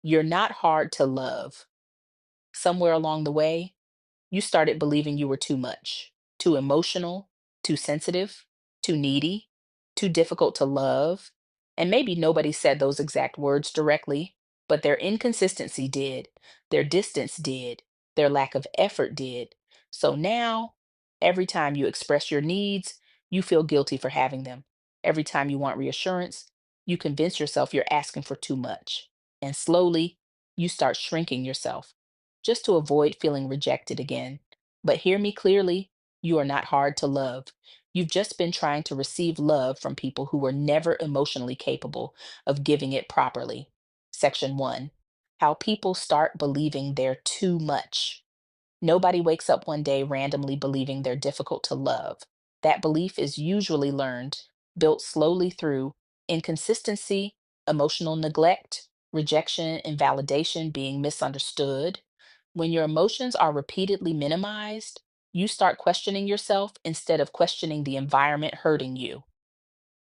You're not hard to love. Somewhere along the way, you started believing you were too much, too emotional, too sensitive, too needy, too difficult to love. And maybe nobody said those exact words directly, but their inconsistency did, their distance did, their lack of effort did. So now, every time you express your needs, you feel guilty for having them. Every time you want reassurance, you convince yourself you're asking for too much. And slowly, you start shrinking yourself just to avoid feeling rejected again. But hear me clearly, you are not hard to love. You've just been trying to receive love from people who were never emotionally capable of giving it properly. Section 1: How people start believing they're too much. Nobody wakes up one day randomly believing they're difficult to love. That belief is usually learned, built slowly through inconsistency, emotional neglect, rejection, and validation being misunderstood. When your emotions are repeatedly minimized, you start questioning yourself instead of questioning the environment hurting you.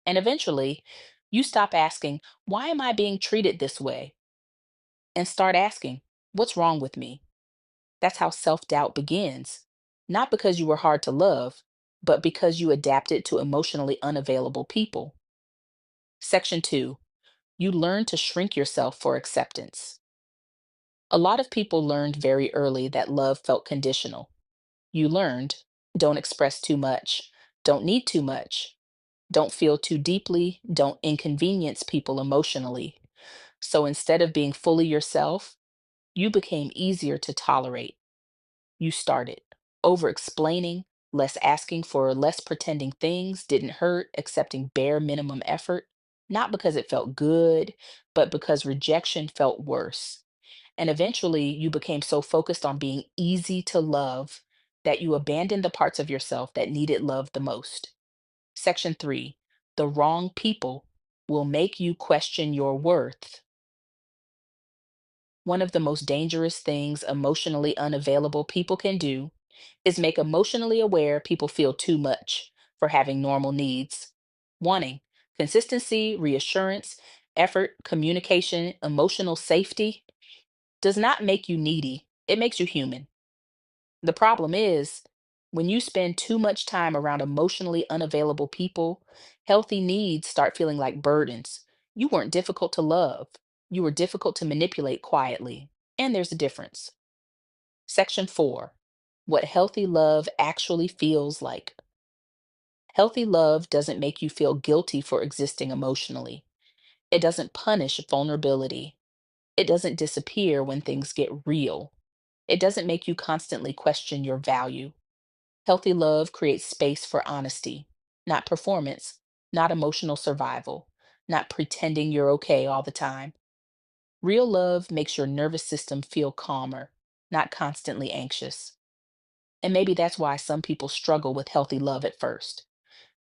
And eventually, you stop asking, "Why am I being treated this way?" and start asking, "What's wrong with me?" That's how self doubt begins. Not because you were hard to love, but because you adapted to emotionally unavailable people. Section 2: You learn to shrink yourself for acceptance. A lot of people learned very early that love felt conditional. You learned, don't express too much, don't need too much, don't feel too deeply, don't inconvenience people emotionally. So instead of being fully yourself, you became easier to tolerate. You started over explaining, less asking for, less pretending things didn't hurt, accepting bare minimum effort, not because it felt good, but because rejection felt worse. And eventually, you became so focused on being easy to love that you abandoned the parts of yourself that needed love the most. Section 3: The wrong people will make you question your worth. One of the most dangerous things emotionally unavailable people can do is make emotionally aware people feel too much for having normal needs. Wanting consistency, reassurance, effort, communication, emotional safety does not make you needy, it makes you human. The problem is, when you spend too much time around emotionally unavailable people, healthy needs start feeling like burdens. You weren't difficult to love, you were difficult to manipulate quietly. And there's a difference. Section 4: What healthy love actually feels like. Healthy love doesn't make you feel guilty for existing emotionally. It doesn't punish vulnerability. It doesn't disappear when things get real. It doesn't make you constantly question your value. Healthy love creates space for honesty, not performance, not emotional survival, not pretending you're okay all the time. Real love makes your nervous system feel calmer, not constantly anxious. And maybe that's why some people struggle with healthy love at first,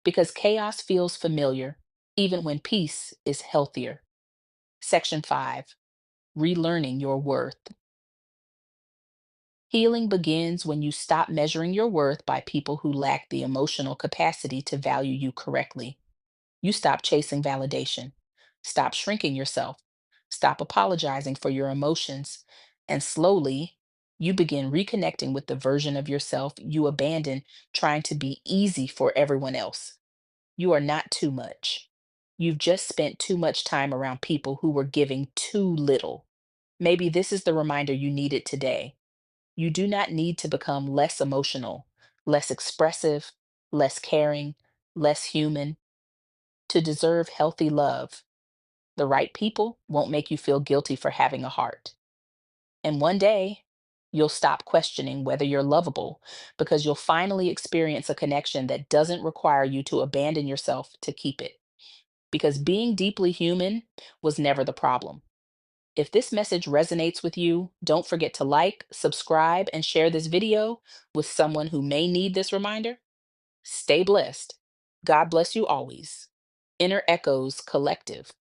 because chaos feels familiar, even when peace is healthier. Section 5: Relearning your worth. Healing begins when you stop measuring your worth by people who lack the emotional capacity to value you correctly. You stop chasing validation, stop shrinking yourself, stop apologizing for your emotions, and slowly you begin reconnecting with the version of yourself you abandoned trying to be easy for everyone else. You are not too much. You've just spent too much time around people who were giving too little. Maybe this is the reminder you needed today. You do not need to become less emotional, less expressive, less caring, less human to deserve healthy love. The right people won't make you feel guilty for having a heart. And one day, you'll stop questioning whether you're lovable because you'll finally experience a connection that doesn't require you to abandon yourself to keep it. Because being deeply human was never the problem. If this message resonates with you, don't forget to like, subscribe, and share this video with someone who may need this reminder. Stay blessed. God bless you always. Inner Echoes Collective.